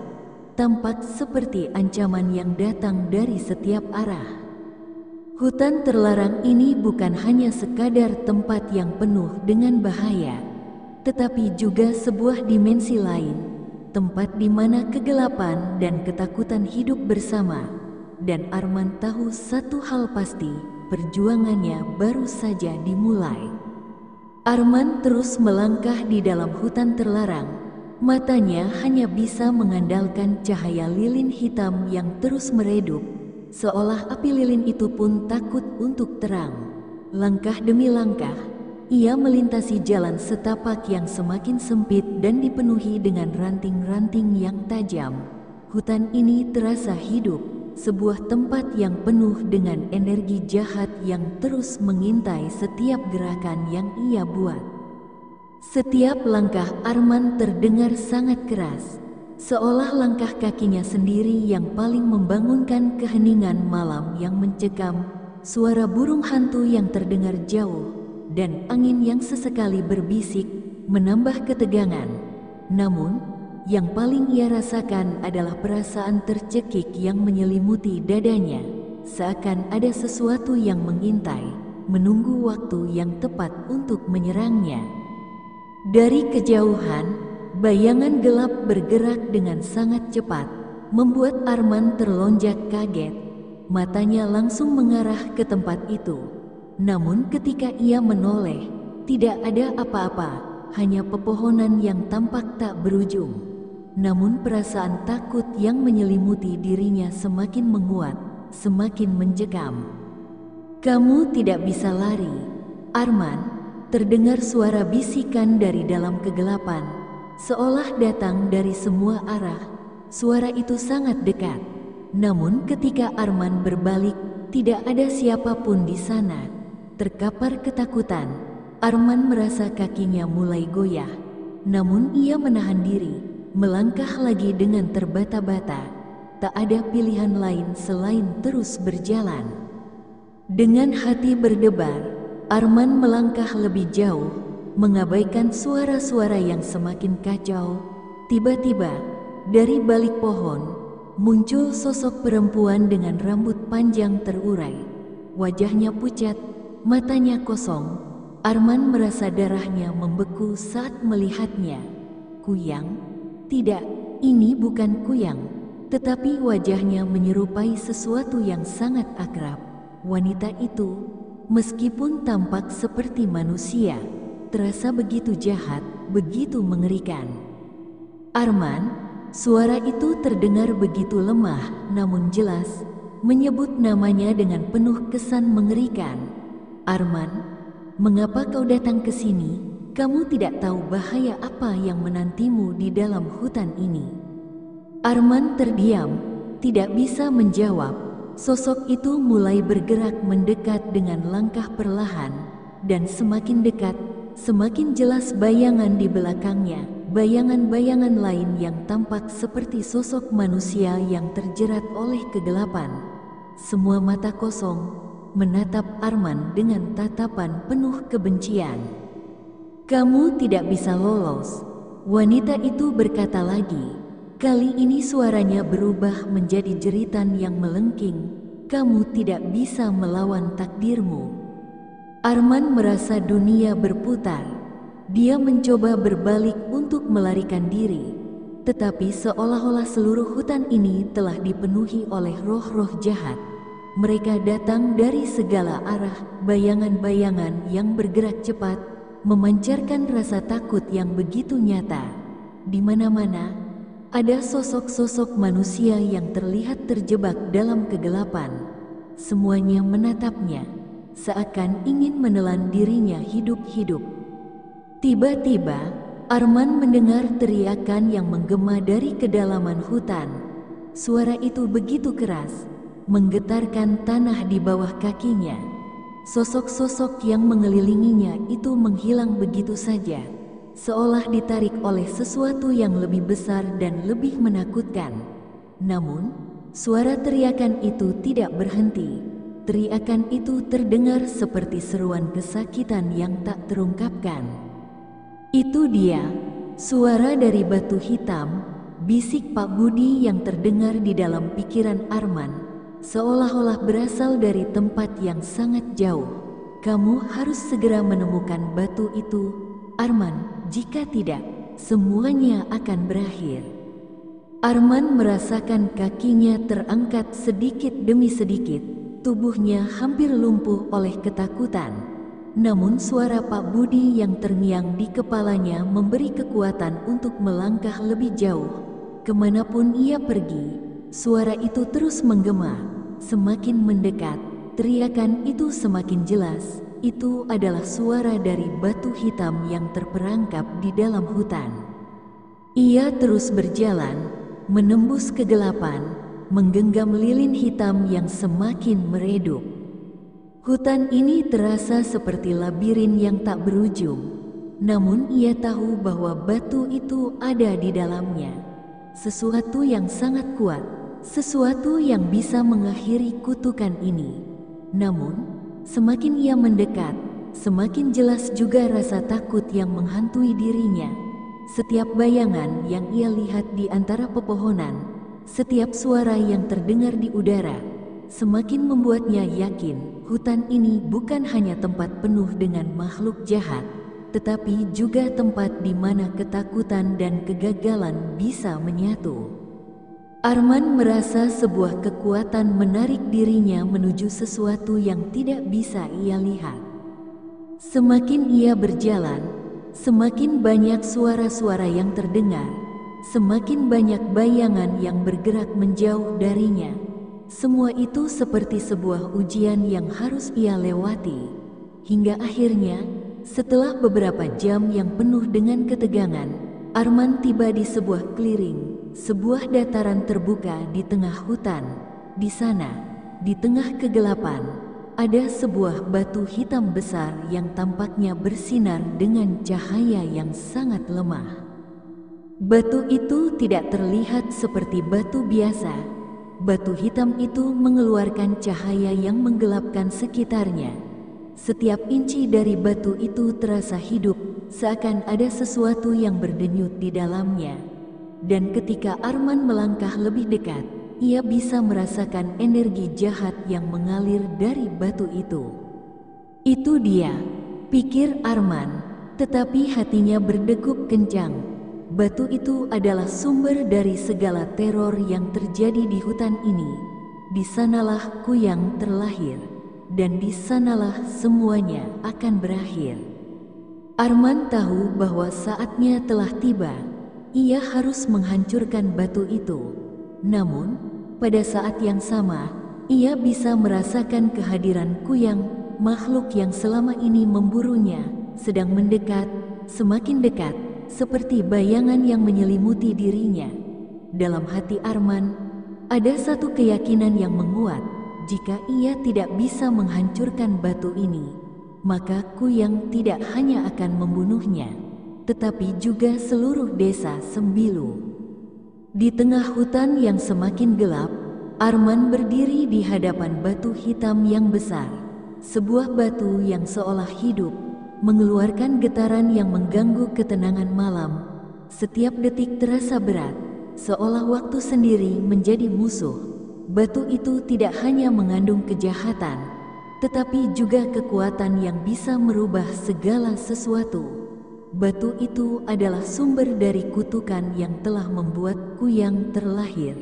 tampak seperti ancaman yang datang dari setiap arah. Hutan terlarang ini bukan hanya sekadar tempat yang penuh dengan bahaya, tetapi juga sebuah dimensi lain, tempat di mana kegelapan dan ketakutan hidup bersama. Dan Arman tahu satu hal pasti, perjuangannya baru saja dimulai. Arman terus melangkah di dalam hutan terlarang. Matanya hanya bisa mengandalkan cahaya lilin hitam yang terus meredup, seolah api lilin itu pun takut untuk terang. Langkah demi langkah, ia melintasi jalan setapak yang semakin sempit dan dipenuhi dengan ranting-ranting yang tajam. Hutan ini terasa hidup, sebuah tempat yang penuh dengan energi jahat yang terus mengintai setiap gerakan yang ia buat. Setiap langkah Arman terdengar sangat keras, seolah langkah kakinya sendiri yang paling membangunkan keheningan malam yang mencekam. Suara burung hantu yang terdengar jauh, dan angin yang sesekali berbisik, menambah ketegangan. Namun, yang paling ia rasakan adalah perasaan tercekik yang menyelimuti dadanya, seakan ada sesuatu yang mengintai, menunggu waktu yang tepat untuk menyerangnya. Dari kejauhan, bayangan gelap bergerak dengan sangat cepat, membuat Arman terlonjak kaget. Matanya langsung mengarah ke tempat itu. Namun ketika ia menoleh, tidak ada apa-apa, hanya pepohonan yang tampak tak berujung. Namun perasaan takut yang menyelimuti dirinya semakin menguat, semakin mencekam. "Kamu tidak bisa lari, Arman," terdengar suara bisikan dari dalam kegelapan, seolah datang dari semua arah. Suara itu sangat dekat. Namun ketika Arman berbalik, tidak ada siapapun di sana. Terkapar ketakutan, Arman merasa kakinya mulai goyah. Namun ia menahan diri, melangkah lagi dengan terbata-bata. Tak ada pilihan lain selain terus berjalan. Dengan hati berdebar, Arman melangkah lebih jauh, mengabaikan suara-suara yang semakin kacau. Tiba-tiba, dari balik pohon, muncul sosok perempuan dengan rambut panjang terurai. Wajahnya pucat, matanya kosong. Arman merasa darahnya membeku saat melihatnya. Kuyang? Tidak, ini bukan Kuyang, tetapi wajahnya menyerupai sesuatu yang sangat akrab. Wanita itu, meskipun tampak seperti manusia, terasa begitu jahat, begitu mengerikan. "Arman, Suara itu terdengar begitu lemah, namun jelas, menyebut namanya dengan penuh kesan mengerikan. "Arman, mengapa kau datang ke sini? Kamu tidak tahu bahaya apa yang menantimu di dalam hutan ini." Arman terdiam, tidak bisa menjawab. Sosok itu mulai bergerak mendekat dengan langkah perlahan, dan semakin dekat, semakin jelas bayangan di belakangnya, bayangan-bayangan lain yang tampak seperti sosok manusia yang terjerat oleh kegelapan. Semua mata kosong, menatap Arman dengan tatapan penuh kebencian. "Kamu tidak bisa lolos," wanita itu berkata lagi. Kali ini suaranya berubah menjadi jeritan yang melengking. "Kamu tidak bisa melawan takdirmu." Arman merasa dunia berputar. Dia mencoba berbalik untuk melarikan diri, tetapi seolah-olah seluruh hutan ini telah dipenuhi oleh roh-roh jahat. Mereka datang dari segala arah, bayangan-bayangan yang bergerak cepat, memancarkan rasa takut yang begitu nyata. Di mana-mana ada sosok-sosok manusia yang terlihat terjebak dalam kegelapan. Semuanya menatapnya, seakan ingin menelan dirinya hidup-hidup. Tiba-tiba, Arman mendengar teriakan yang menggema dari kedalaman hutan. Suara itu begitu keras, menggetarkan tanah di bawah kakinya. Sosok-sosok yang mengelilinginya itu menghilang begitu saja, seolah ditarik oleh sesuatu yang lebih besar dan lebih menakutkan. Namun, suara teriakan itu tidak berhenti. Teriakan itu terdengar seperti seruan kesakitan yang tak terungkapkan. "Itu dia, suara dari Batu Hitam," bisik Pak Budi yang terdengar di dalam pikiran Arman, seolah-olah berasal dari tempat yang sangat jauh. "Kamu harus segera menemukan batu itu, Arman. Jika tidak, semuanya akan berakhir." Arman merasakan kakinya terangkat sedikit demi sedikit, tubuhnya hampir lumpuh oleh ketakutan. Namun suara Pak Budi yang terngiang di kepalanya memberi kekuatan untuk melangkah lebih jauh. Kemanapun ia pergi, suara itu terus menggema, semakin mendekat, teriakan itu semakin jelas. Itu adalah suara dari Batu Hitam yang terperangkap di dalam hutan. Ia terus berjalan, menembus kegelapan, menggenggam lilin hitam yang semakin meredup. Hutan ini terasa seperti labirin yang tak berujung. Namun ia tahu bahwa batu itu ada di dalamnya. Sesuatu yang sangat kuat, sesuatu yang bisa mengakhiri kutukan ini. Namun, semakin ia mendekat, semakin jelas juga rasa takut yang menghantui dirinya. Setiap bayangan yang ia lihat di antara pepohonan, setiap suara yang terdengar di udara, semakin membuatnya yakin hutan ini bukan hanya tempat penuh dengan makhluk jahat, tetapi juga tempat di mana ketakutan dan kegagalan bisa menyatu. Arman merasa sebuah kekuatan menarik dirinya menuju sesuatu yang tidak bisa ia lihat. Semakin ia berjalan, semakin banyak suara-suara yang terdengar, semakin banyak bayangan yang bergerak menjauh darinya. Semua itu seperti sebuah ujian yang harus ia lewati. Hingga akhirnya, setelah beberapa jam yang penuh dengan ketegangan, Arman tiba di sebuah clearing, sebuah dataran terbuka di tengah hutan. Di sana, di tengah kegelapan, ada sebuah batu hitam besar yang tampaknya bersinar dengan cahaya yang sangat lemah. Batu itu tidak terlihat seperti batu biasa. Batu hitam itu mengeluarkan cahaya yang menggelapkan sekitarnya. Setiap inci dari batu itu terasa hidup, seakan ada sesuatu yang berdenyut di dalamnya. Dan ketika Arman melangkah lebih dekat, ia bisa merasakan energi jahat yang mengalir dari batu itu. "Itu dia," pikir Arman, tetapi hatinya berdegup kencang. Batu itu adalah sumber dari segala teror yang terjadi di hutan ini. Di sanalah Kuyang terlahir, dan di sanalah semuanya akan berakhir. Arman tahu bahwa saatnya telah tiba. ia harus menghancurkan batu itu. Namun, pada saat yang sama, ia bisa merasakan kehadiran Kuyang, makhluk yang selama ini memburunya, sedang mendekat, semakin dekat, seperti bayangan yang menyelimuti dirinya. Dalam hati Arman, ada satu keyakinan yang menguat, jika ia tidak bisa menghancurkan batu ini, maka Kuyang tidak hanya akan membunuhnya, tetapi juga seluruh desa Sembilu. Di tengah hutan yang semakin gelap, Arman berdiri di hadapan batu hitam yang besar. Sebuah batu yang seolah hidup, mengeluarkan getaran yang mengganggu ketenangan malam. Setiap detik terasa berat, seolah waktu sendiri menjadi musuh. Batu itu tidak hanya mengandung kejahatan, tetapi juga kekuatan yang bisa merubah segala sesuatu. Batu itu adalah sumber dari kutukan yang telah membuat Kuyang terlahir.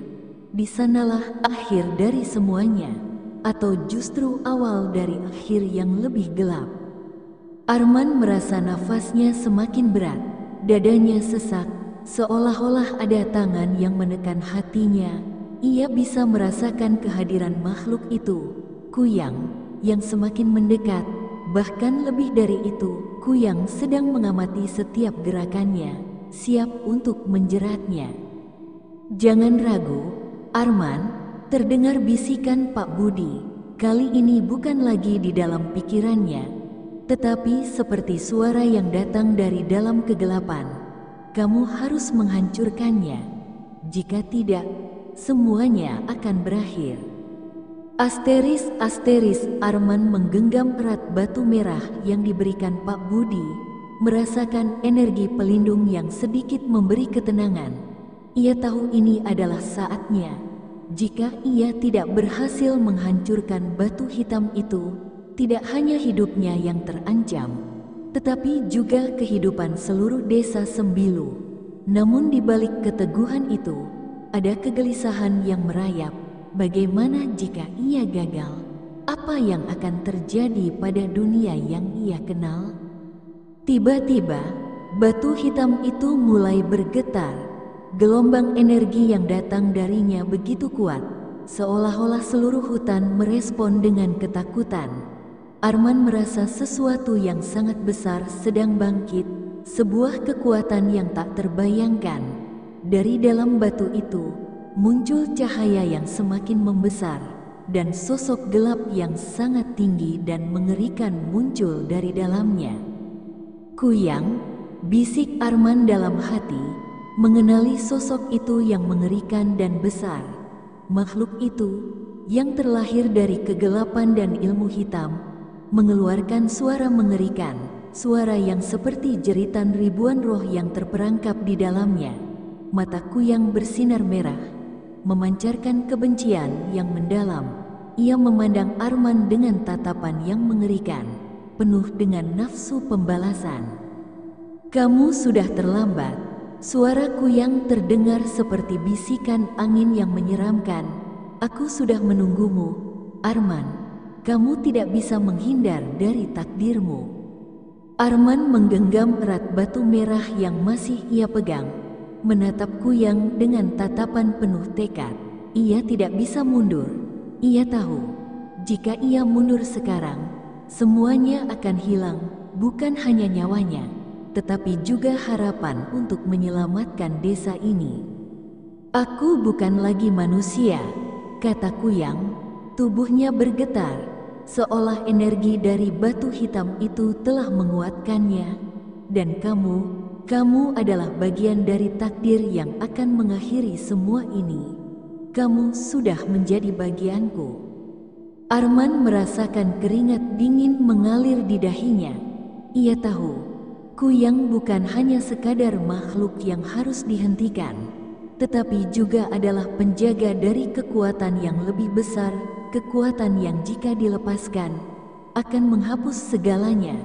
Di sanalah akhir dari semuanya, atau justru awal dari akhir yang lebih gelap. Arman merasa nafasnya semakin berat, dadanya sesak, seolah-olah ada tangan yang menekan hatinya. Ia bisa merasakan kehadiran makhluk itu, Kuyang, yang semakin mendekat. Bahkan lebih dari itu, Kuyang sedang mengamati setiap gerakannya, siap untuk menjeratnya. "Jangan ragu, Arman," terdengar bisikan Pak Budi. Kali ini bukan lagi di dalam pikirannya, tetapi seperti suara yang datang dari dalam kegelapan. "Kamu harus menghancurkannya. Jika tidak, semuanya akan berakhir." Asteris, Arman menggenggam erat batu merah yang diberikan Pak Budi, merasakan energi pelindung yang sedikit memberi ketenangan. Ia tahu ini adalah saatnya. Jika ia tidak berhasil menghancurkan batu hitam itu, tidak hanya hidupnya yang terancam, tetapi juga kehidupan seluruh desa Sembilu. Namun di balik keteguhan itu, ada kegelisahan yang merayap. Bagaimana jika ia gagal? Apa yang akan terjadi pada dunia yang ia kenal? Tiba-tiba, batu hitam itu mulai bergetar. Gelombang energi yang datang darinya begitu kuat, seolah-olah seluruh hutan merespon dengan ketakutan. Arman merasa sesuatu yang sangat besar sedang bangkit, sebuah kekuatan yang tak terbayangkan. Dari dalam batu itu, muncul cahaya yang semakin membesar, dan sosok gelap yang sangat tinggi dan mengerikan muncul dari dalamnya. "Kuyang," bisik Arman dalam hati, mengenali sosok itu yang mengerikan dan besar. Makhluk itu, yang terlahir dari kegelapan dan ilmu hitam, mengeluarkan suara mengerikan, suara yang seperti jeritan ribuan roh yang terperangkap di dalamnya. Mata Kuyang bersinar merah, memancarkan kebencian yang mendalam. Ia memandang Arman dengan tatapan yang mengerikan, penuh dengan nafsu pembalasan. "Kamu sudah terlambat." Suara Kuyang terdengar seperti bisikan angin yang menyeramkan. "Aku sudah menunggumu, Arman. Kamu tidak bisa menghindar dari takdirmu." Arman menggenggam erat batu merah yang masih ia pegang, menatap Kuyang dengan tatapan penuh tekad. Ia tidak bisa mundur. Ia tahu, jika ia mundur sekarang, semuanya akan hilang, bukan hanya nyawanya, tetapi juga harapan untuk menyelamatkan desa ini. "Aku bukan lagi manusia," kata Kuyang. Tubuhnya bergetar, seolah energi dari batu hitam itu telah menguatkannya. "Dan kamu adalah bagian dari takdir yang akan mengakhiri semua ini. Kamu sudah menjadi bagianku." Arman merasakan keringat dingin mengalir di dahinya. Ia tahu, Kuyang bukan hanya sekadar makhluk yang harus dihentikan, tetapi juga adalah penjaga dari kekuatan yang lebih besar, kekuatan yang jika dilepaskan, akan menghapus segalanya.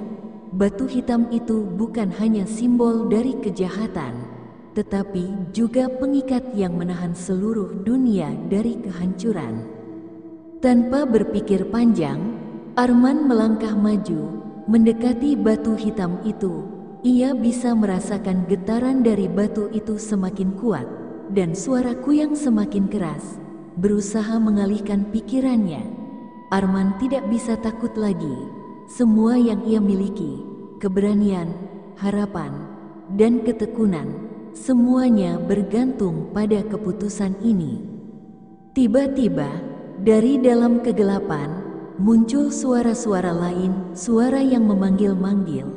Batu hitam itu bukan hanya simbol dari kejahatan, tetapi juga pengikat yang menahan seluruh dunia dari kehancuran. Tanpa berpikir panjang, Arman melangkah maju, mendekati batu hitam itu. ia bisa merasakan getaran dari batu itu semakin kuat, dan suara kuyang semakin keras, berusaha mengalihkan pikirannya. Arman tidak bisa takut lagi. Semua yang ia miliki, keberanian, harapan, dan ketekunan, semuanya bergantung pada keputusan ini. Tiba-tiba, dari dalam kegelapan, muncul suara-suara lain, suara yang memanggil-manggil,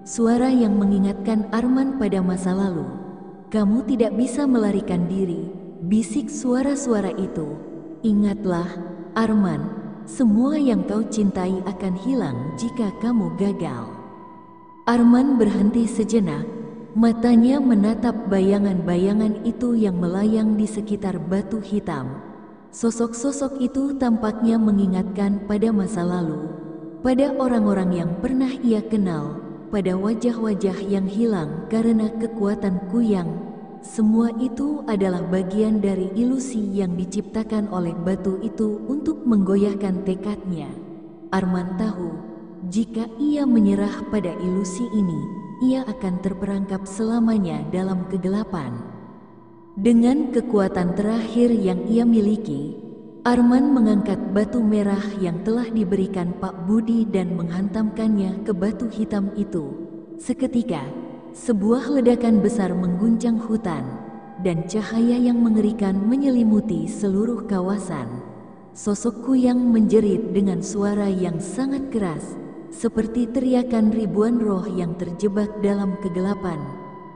suara yang mengingatkan Arman pada masa lalu. "Kamu tidak bisa melarikan diri," bisik suara-suara itu. "Ingatlah, Arman, semua yang kau cintai akan hilang jika kamu gagal." Arman berhenti sejenak, matanya menatap bayangan-bayangan itu yang melayang di sekitar batu hitam. Sosok-sosok itu tampaknya mengingatkan pada masa lalu, pada orang-orang yang pernah ia kenal, pada wajah-wajah yang hilang karena kekuatan kuyang. Semua itu adalah bagian dari ilusi yang diciptakan oleh batu itu untuk menggoyahkan tekadnya. Arman tahu, jika ia menyerah pada ilusi ini, ia akan terperangkap selamanya dalam kegelapan. Dengan kekuatan terakhir yang ia miliki, Arman mengangkat batu merah yang telah diberikan Pak Budi dan menghantamkannya ke batu hitam itu. Seketika, sebuah ledakan besar mengguncang hutan, dan cahaya yang mengerikan menyelimuti seluruh kawasan. Sosok kuyang menjerit dengan suara yang sangat keras, seperti teriakan ribuan roh yang terjebak dalam kegelapan.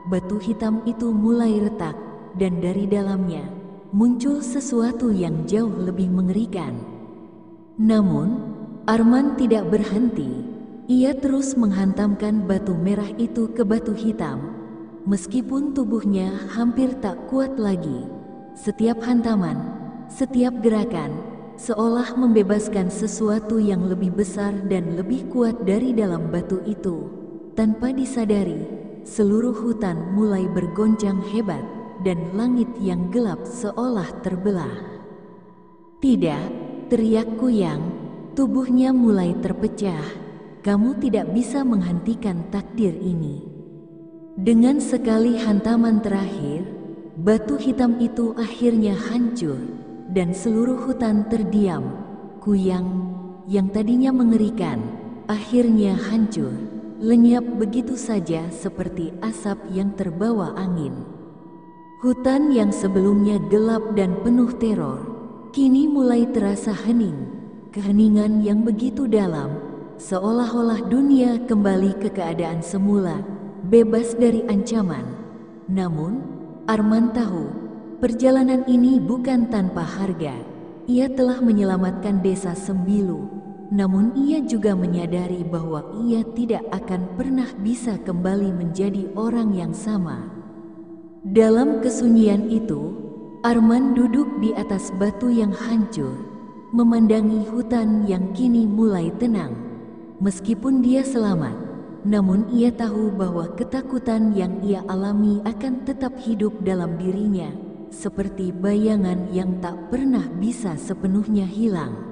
Batu hitam itu mulai retak, dan dari dalamnya muncul sesuatu yang jauh lebih mengerikan. Namun, Arman tidak berhenti. Ia terus menghantamkan batu merah itu ke batu hitam. Meskipun tubuhnya hampir tak kuat lagi, setiap hantaman, setiap gerakan, seolah membebaskan sesuatu yang lebih besar dan lebih kuat dari dalam batu itu. Tanpa disadari, seluruh hutan mulai bergoncang hebat, dan langit yang gelap seolah terbelah. "Tidak!" teriak kuyang, tubuhnya mulai terpecah. "Kamu tidak bisa menghentikan takdir ini." Dengan sekali hantaman terakhir, batu hitam itu akhirnya hancur, dan seluruh hutan terdiam. Kuyang, yang tadinya mengerikan, akhirnya hancur, lenyap begitu saja seperti asap yang terbawa angin. Hutan yang sebelumnya gelap dan penuh teror, kini mulai terasa hening, keheningan yang begitu dalam, seolah-olah dunia kembali ke keadaan semula, bebas dari ancaman. Namun, Arman tahu, perjalanan ini bukan tanpa harga. Ia telah menyelamatkan desa Sembilu, namun ia juga menyadari bahwa ia tidak akan pernah bisa kembali menjadi orang yang sama. Dalam kesunyian itu, Arman duduk di atas batu yang hancur, memandangi hutan yang kini mulai tenang. Meskipun dia selamat, namun ia tahu bahwa ketakutan yang ia alami akan tetap hidup dalam dirinya, seperti bayangan yang tak pernah bisa sepenuhnya hilang.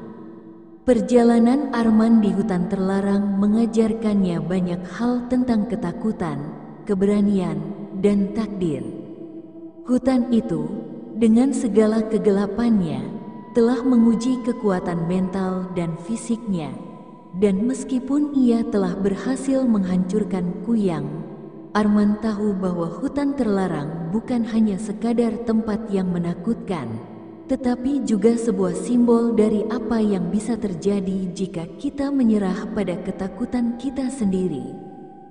Perjalanan Arman di hutan terlarang mengajarkannya banyak hal tentang ketakutan, keberanian, dan takdir. Hutan itu, dengan segala kegelapannya, telah menguji kekuatan mental dan fisiknya. Dan meskipun ia telah berhasil menghancurkan kuyang, Arman tahu bahwa hutan terlarang bukan hanya sekadar tempat yang menakutkan, tetapi juga sebuah simbol dari apa yang bisa terjadi jika kita menyerah pada ketakutan kita sendiri.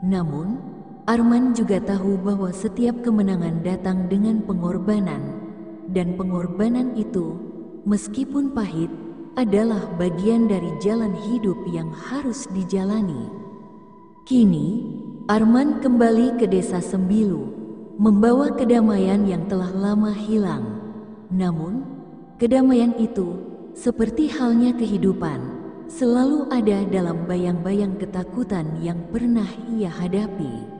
Namun, Arman juga tahu bahwa setiap kemenangan datang dengan pengorbanan, dan pengorbanan itu, meskipun pahit, adalah bagian dari jalan hidup yang harus dijalani. Kini, Arman kembali ke desa Sembilu, membawa kedamaian yang telah lama hilang. Namun, kedamaian itu, seperti halnya kehidupan, selalu ada dalam bayang-bayang ketakutan yang pernah ia hadapi.